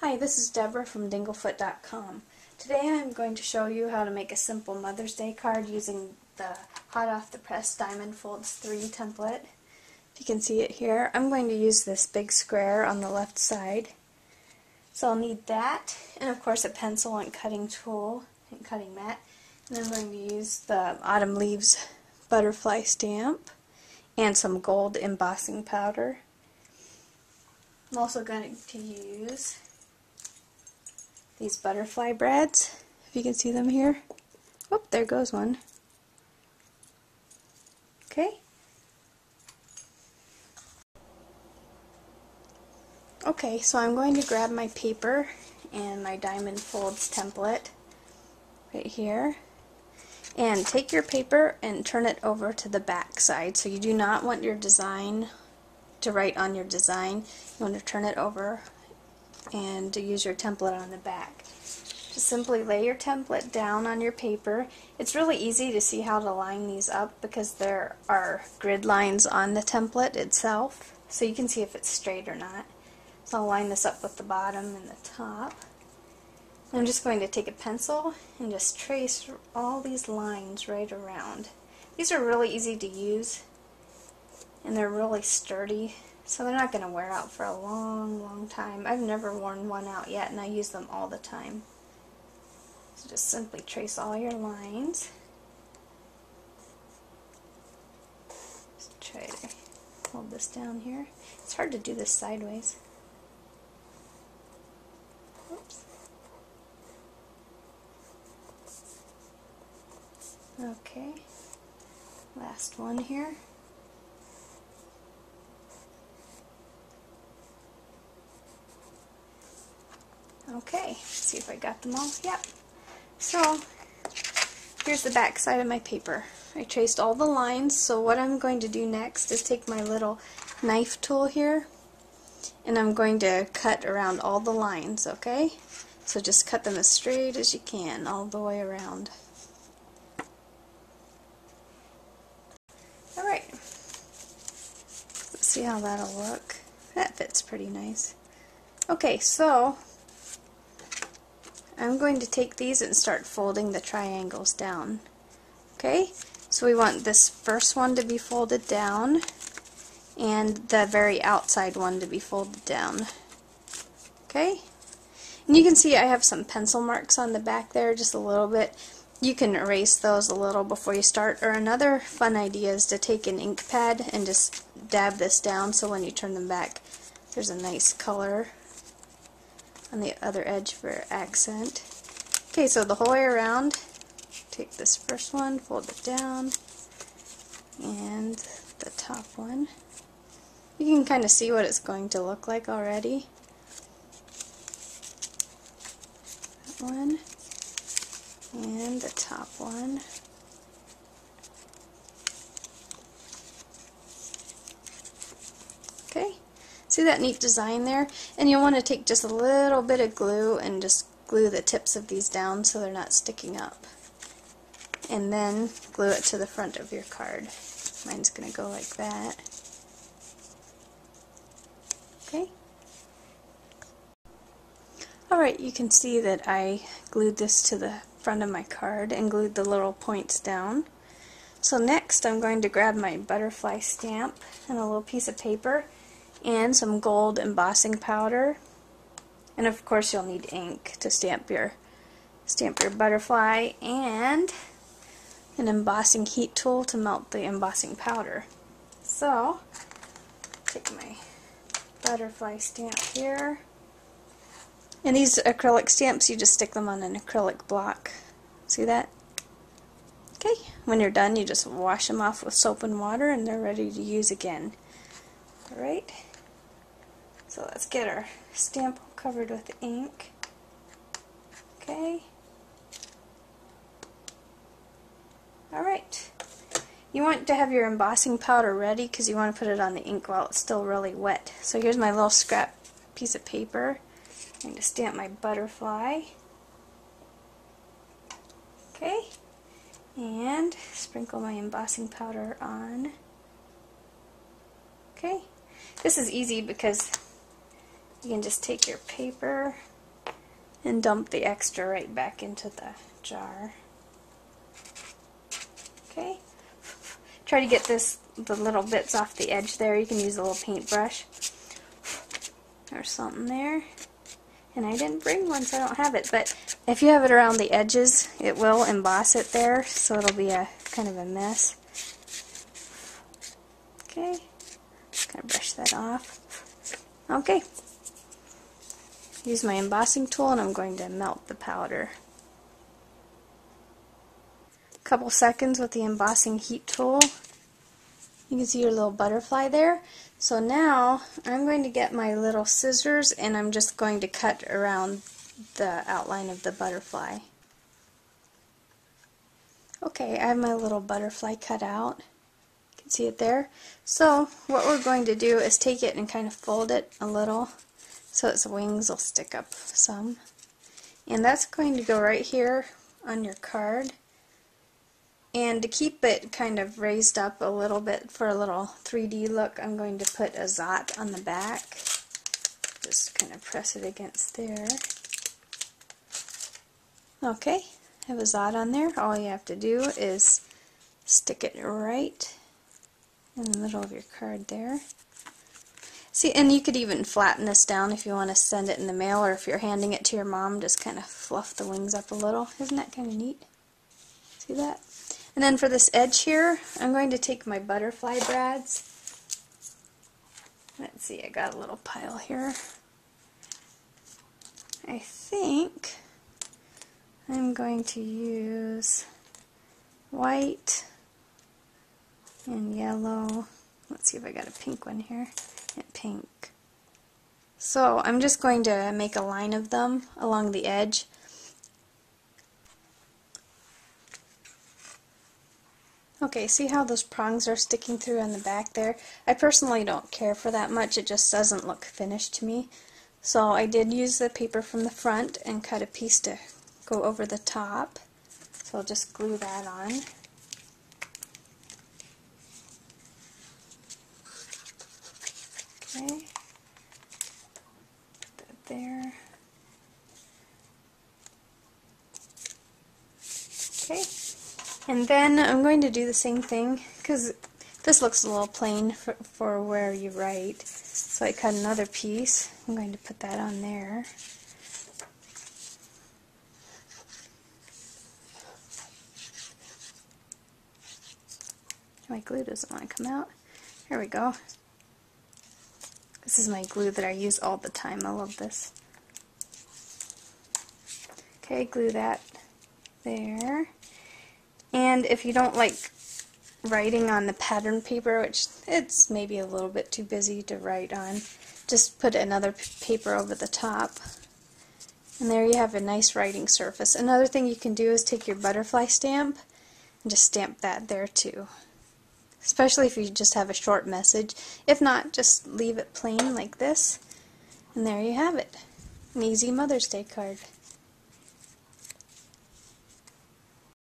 Hi, this is Deborah from Dinglefoot.com. Today I'm going to show you how to make a simple Mother's Day card using the Hot Off the Press Diamond Folds 3 template. If you can see it here, I'm going to use this big square on the left side. So I'll need that, and of course a pencil and cutting tool and cutting mat. And I'm going to use the Autumn Leaves butterfly stamp and some gold embossing powder. I'm also going to use these butterfly brads, if you can see them here. Oh, there goes one. Okay. Okay, so I'm going to grab my paper and my Diamond Folds template right here. And take your paper and turn it over to the back side. So you do not want your design to write on your design. You want to turn it over and use your template on the back. Just simply lay your template down on your paper. It's really easy to see how to line these up because there are grid lines on the template itself, so you can see if it's straight or not. So I'll line this up with the bottom and the top. I'm just going to take a pencil and just trace all these lines right around. These are really easy to use and they're really sturdy, so they're not going to wear out for a long time. I've never worn one out yet and I use them all the time. So just simply trace all your lines. Just try to hold this down here. It's hard to do this sideways. Oops. Okay, last one here. Okay, see if I got them all. Yep. So, here's the back side of my paper. I traced all the lines, so what I'm going to do next is take my little knife tool here, and I'm going to cut around all the lines, okay? So just cut them as straight as you can, all the way around. Alright, let's see how that'll look. That fits pretty nice. Okay, so I'm going to take these and start folding the triangles down. Okay, so we want this first one to be folded down and the very outside one to be folded down. Okay, and you can see I have some pencil marks on the back there, just a little bit. You can erase those a little before you start, or another fun idea is to take an ink pad and just dab this down so when you turn them back there's a nice color on the other edge for accent. Okay, so the whole way around, take this first one, fold it down, and the top one. You can kind of see what it's going to look like already. That one, and the top one. Okay. See that neat design there? And you'll want to take just a little bit of glue and just glue the tips of these down so they're not sticking up. And then glue it to the front of your card. Mine's going to go like that. Okay? Alright, you can see that I glued this to the front of my card and glued the little points down. So next I'm going to grab my butterfly stamp and a little piece of paper and some gold embossing powder, and of course you'll need ink to stamp your butterfly, and an embossing heat tool to melt the embossing powder. So take my butterfly stamp here, and these acrylic stamps you just stick them on an acrylic block. See that? Okay, when you're done you just wash them off with soap and water and they're ready to use again. Alright. So let's get our stamp covered with ink. Okay. Alright. You want to have your embossing powder ready because you want to put it on the ink while it's still really wet. So here's my little scrap piece of paper. I'm going to stamp my butterfly. Okay. And sprinkle my embossing powder on. Okay. This is easy because you can just take your paper and dump the extra right back into the jar. Okay. Try to get the little bits off the edge there. You can use a little paintbrush. There's something there. And I didn't bring one, so I don't have it. But if you have it around the edges, it will emboss it there, so it'll be a kind of a mess. Okay. Just gonna brush that off. Okay. Use my embossing tool, and I'm going to melt the powder. A couple seconds with the embossing heat tool. You can see your little butterfly there. So now I'm going to get my little scissors, and I'm just going to cut around the outline of the butterfly. Okay, I have my little butterfly cut out. You can see it there. So what we're going to do is take it and kind of fold it a little so its wings will stick up some. And that's going to go right here on your card. And to keep it kind of raised up a little bit for a little 3D look, I'm going to put a Zot on the back. Just kind of press it against there. Okay, I have a Zot on there. All you have to do is stick it right in the middle of your card there. See, and you could even flatten this down if you want to send it in the mail, or if you're handing it to your mom, just kind of fluff the wings up a little. Isn't that kind of neat? See that? And then for this edge here, I'm going to take my butterfly brads. Let's see, I got a little pile here. I think I'm going to use white and yellow. Let's see if I got a pink one here. Yeah, pink. So I'm just going to make a line of them along the edge. Okay, see how those prongs are sticking through on the back there? I personally don't care for that much, it just doesn't look finished to me. So I did use the paper from the front and cut a piece to go over the top. So I'll just glue that on. Okay, put that there. Okay. And then I'm going to do the same thing, because this looks a little plain for where you write. So I cut another piece. I'm going to put that on there. My glue doesn't want to come out. There we go. This is my glue that I use all the time. I love this. Okay, glue that there. And if you don't like writing on the pattern paper, which it's maybe a little bit too busy to write on, just put another paper over the top. And there you have a nice writing surface. Another thing you can do is take your butterfly stamp and just stamp that there too. Especially if you just have a short message. If not, just leave it plain like this. And there you have it. An easy Mother's Day card.